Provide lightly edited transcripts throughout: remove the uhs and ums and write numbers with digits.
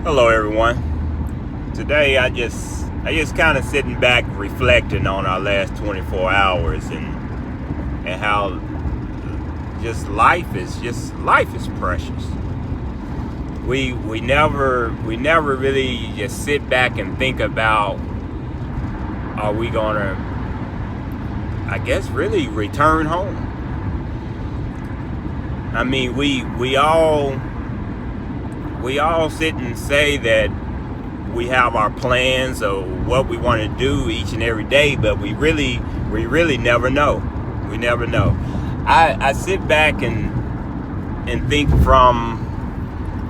Hello everyone. Today I just kind of sitting back reflecting on our last 24 hours and how life is precious. We never really just sit back and think about, are we going to, I guess, really return home. I mean, we all sit and say that we have our plans of what we want to do each and every day, but we really never know. We never know. I sit back and think from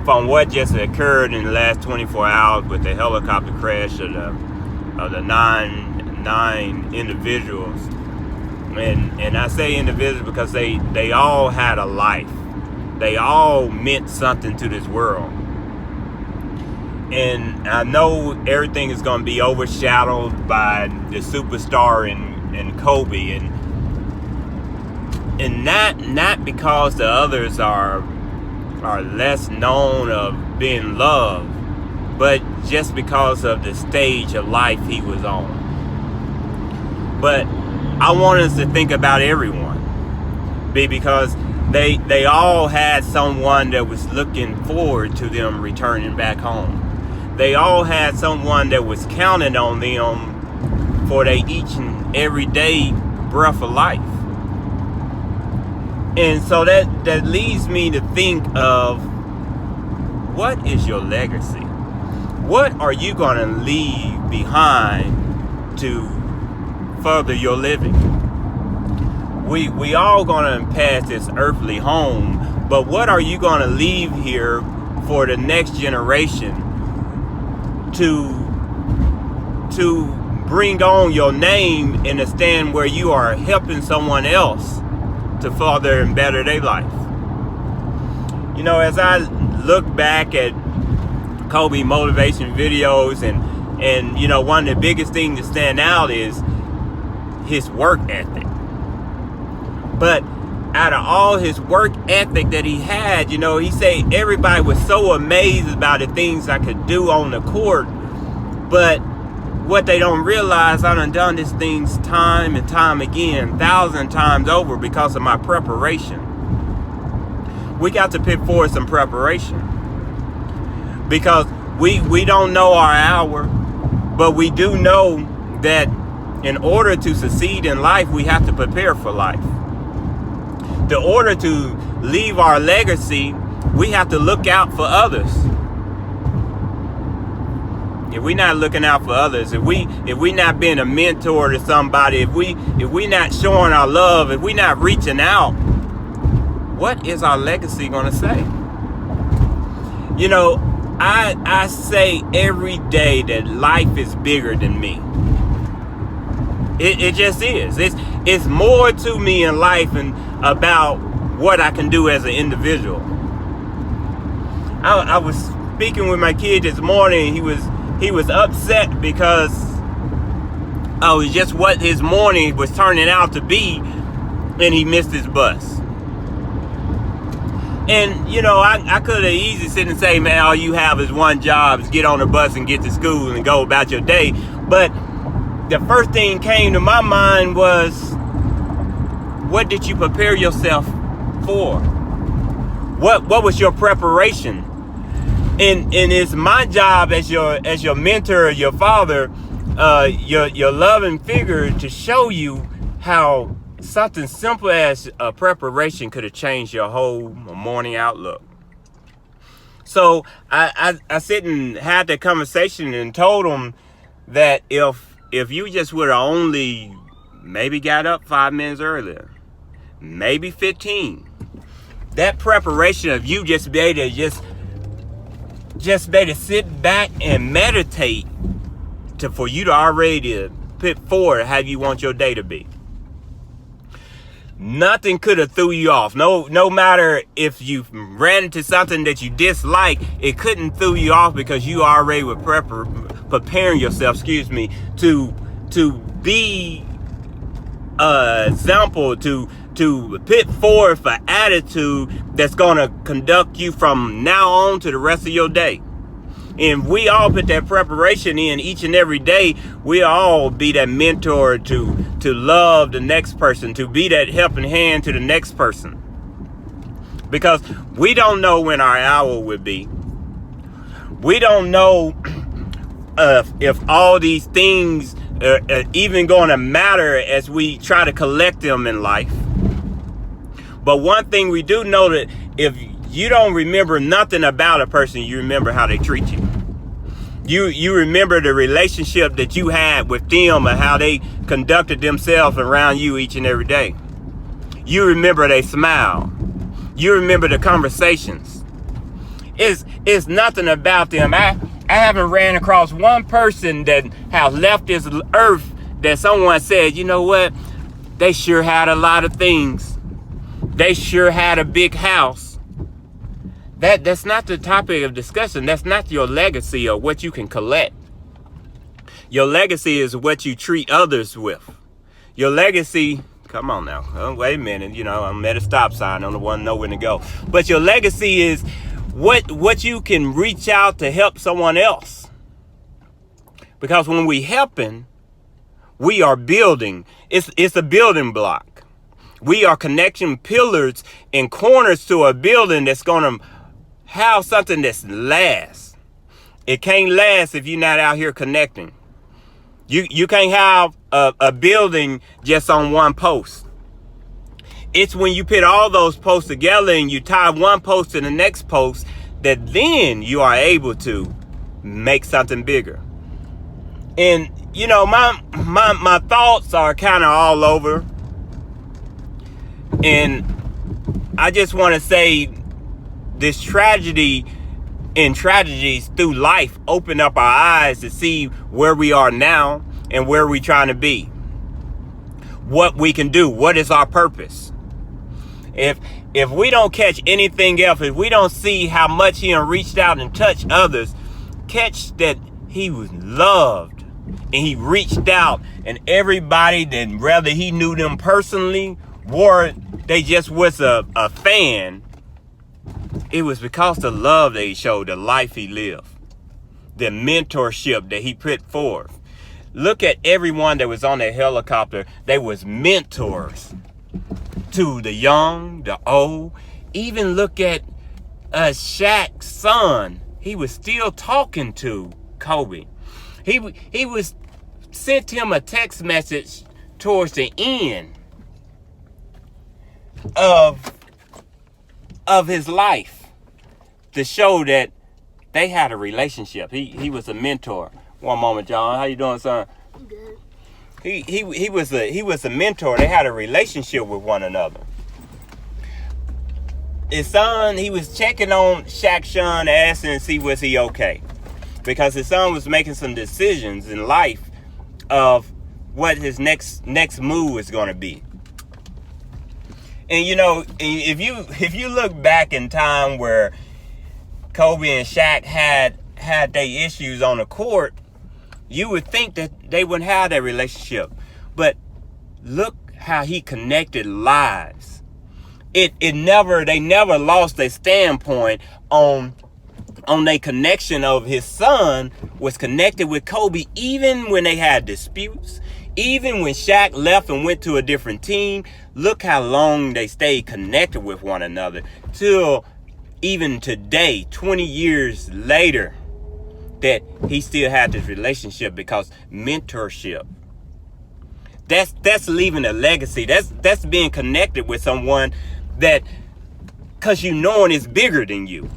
what just occurred in the last 24 hours with the helicopter crash of the nine individuals, and I say individuals because they all had a life. They all meant something to this world. And I know everything is going to be overshadowed by the superstar in Kobe, and not because the others are less known of being loved, but just because of the stage of life he was on. But I want us to think about everyone, because they all had someone that was looking forward to them returning back home. They all had someone that was counting on them for their each and every day breath of life. And so that leads me to think of, what is your legacy? What are you going to leave behind to further your living? We all going to pass this earthly home, but what are you going to leave here for the next generation to bring on your name and to stand where you are helping someone else to further and better their life? You know, as I look back at Kobe motivation videos, and you know, one of the biggest things to stand out is his work ethic. But out of all his work ethic that he had, you know, he said everybody was so amazed about the things I could do on the court. But what they don't realize, I done these things time and time again, 1,000 times over, because of my preparation. We got to put forward some preparation, because we don't know our hour, but we do know that in order to succeed in life, we have to prepare for life. In order to leave our legacy, we have to look out for others. If we're not looking out for others, if we not being a mentor to somebody, if we not showing our love, if we not reaching out, what is our legacy going to say? You know, I say every day that life is bigger than me. It just is. It's more to me in life and about what I can do as an individual. I was speaking with my kid this morning. He was upset because it's just what his morning was turning out to be, and he missed his bus. And you know, I could have easily sit and say, man, all you have is one job, is get on the bus and get to school and go about your day. But the first thing came to my mind was, what did you prepare yourself for? What was your preparation? And it's my job as your mentor, your father, your loving figure, to show you how something simple as a preparation could have changed your whole morning outlook. So I sit and had that conversation and told him that if you just would have only maybe got up 5 minutes earlier, maybe 15, that preparation of you just be able to just be able to sit back and meditate for you to already put forward how you want your day to be. Nothing could have threw you off. No matter if you ran into something that you dislike, it couldn't throw you off, because you already were preparing yourself, to be an example, to put forth an attitude that's going to conduct you from now on to the rest of your day. And we all put that preparation in each and every day. We all be that mentor to love the next person, to be that helping hand to the next person. Because we don't know when our hour will be. We don't know if all these things are even going to matter as we try to collect them in life. But one thing we do know, that if you don't remember nothing about a person, you remember how they treat you. You remember the relationship that you had with them and how they conducted themselves around you each and every day. You remember their smile. You remember the conversations. It's nothing about them. I haven't ran across one person that has left this earth that someone said, you know what, they sure had a lot of things. They sure had a big house. That's not the topic of discussion. That's not your legacy or what you can collect. Your legacy is what you treat others with. Your legacy, come on now. Oh, wait a minute. I'm at a stop sign. I'm the one know when to go. But your legacy is what you can reach out to help someone else. Because when we helping, we are building. It's a building block. We are connecting pillars and corners to a building that's going to have something that's lasts. It can't last if you're not out here connecting. You can't have a building just on one post. It's when you put all those posts together and you tie one post to the next post that then you are able to make something bigger. And my thoughts are kind of all over. And I just want to say, this tragedy and tragedies through life open up our eyes to see where we are now and where we're trying to be. What we can do. What is our purpose? If we don't catch anything else, if we don't see how much he reached out and touched others, catch that he was loved and he reached out, and everybody, that whether he knew them personally or they just was a fan, it was because the love that he showed, the life he lived, the mentorship that he put forth. Look at everyone that was on that helicopter. They was mentors to the young, the old. Even look at Shaq's son. He was still talking to Kobe. He was sent him a text message towards the end of his life to show that they had a relationship. He was a mentor. One moment, John. How you doing, son? I'm good. He was a mentor. They had a relationship with one another. His son, he was checking on Shaq's son, asking to see was he okay, because his son was making some decisions in life of what his next move is going to be. And if you look back in time where Kobe and Shaq had their issues on the court, you would think that they wouldn't have that relationship. But look how he connected lives. They never lost their standpoint on their connection of his son was connected with Kobe, even when they had disputes, even when Shaq left and went to a different team. Look how long they stayed connected with one another till even today, 20 years later, that he still had this relationship because mentorship. That's leaving a legacy. That's being connected with someone that, because knowing is bigger than you.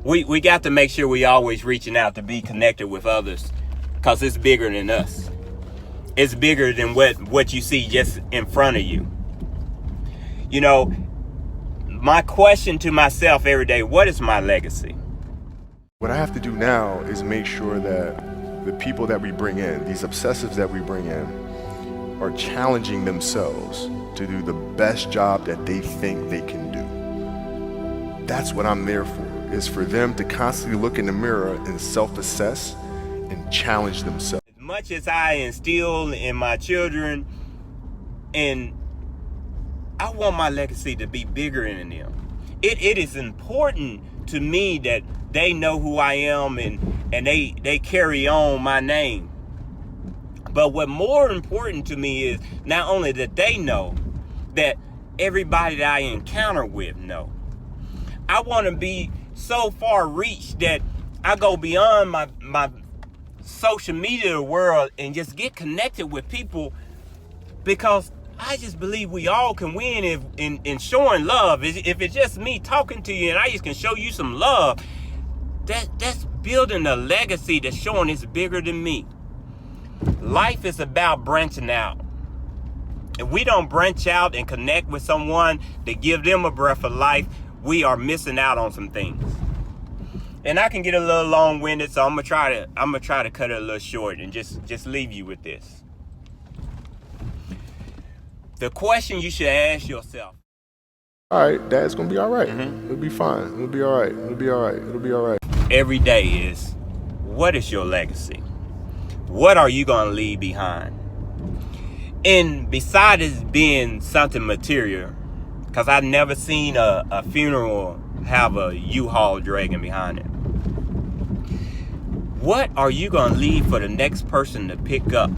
We got to make sure we always reaching out to be connected with others, because it's bigger than us. It's bigger than what you see just in front of you. My question to myself every day, what is my legacy? What I have to do now is make sure that the people that we bring in, these obsessives that we bring in, are challenging themselves to do the best job that they think they can do. That's what I'm there for, is for them to constantly look in the mirror and self-assess and challenge themselves. As much as I instill in my children, and I want my legacy to be bigger than them. It is important to me that they know who I am, and they carry on my name. But what more important to me is not only that they know, that everybody that I encounter with know. I want to be so far reached that I go beyond my social media world and just get connected with people, because I just believe we all can win if in showing love. If it's just me talking to you and I just can show you some love, that's building a legacy that's showing it's bigger than me. Life is about branching out. If we don't branch out and connect with someone to give them a breath of life, we are missing out on some things. And I can get a little long-winded, so I'm gonna try to cut it a little short and just leave you with this. The question you should ask yourself. All right, Dad's gonna be all right. It'll be fine. It'll be all right. It'll be all right. It'll be all right. Every day is, what is your legacy? What are you gonna leave behind? And besides it being something material, because I've never seen a funeral have a U-Haul dragging behind it. What are you gonna leave for the next person to pick up?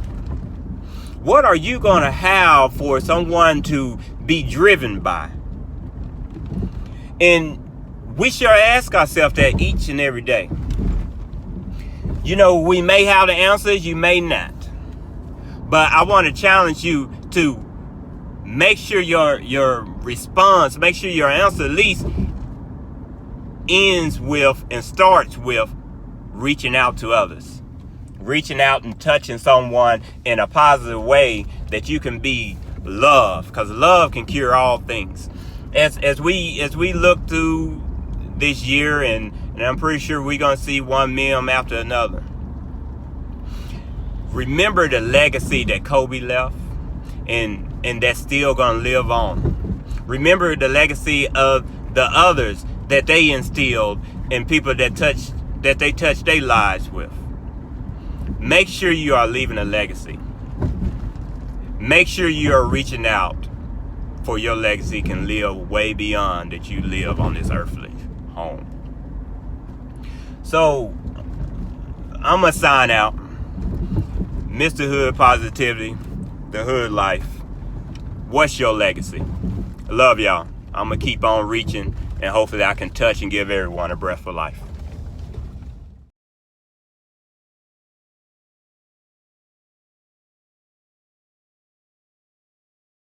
What are you gonna have for someone to be driven by? And we should ask ourselves that each and every day. You know, we may have the answers, you may not. But I want to challenge you to make sure your response, make sure your answer at least ends with and starts with reaching out to others. Reaching out and touching someone in a positive way that you can be love, because love can cure all things. As we look through this year, and I'm pretty sure we're gonna see one meme after another. Remember the legacy that Kobe left, and that's still gonna live on. Remember the legacy of the others that they instilled in people that they touched their lives with. Make sure you are leaving a legacy. Make sure you are reaching out for your legacy can live way beyond that you live on this earthly home. So I'm gonna sign out. Mr. Hood Positivity, the Hood Life. What's your legacy? I love y'all. I'm gonna keep on reaching, and hopefully I can touch and give everyone a breath of life.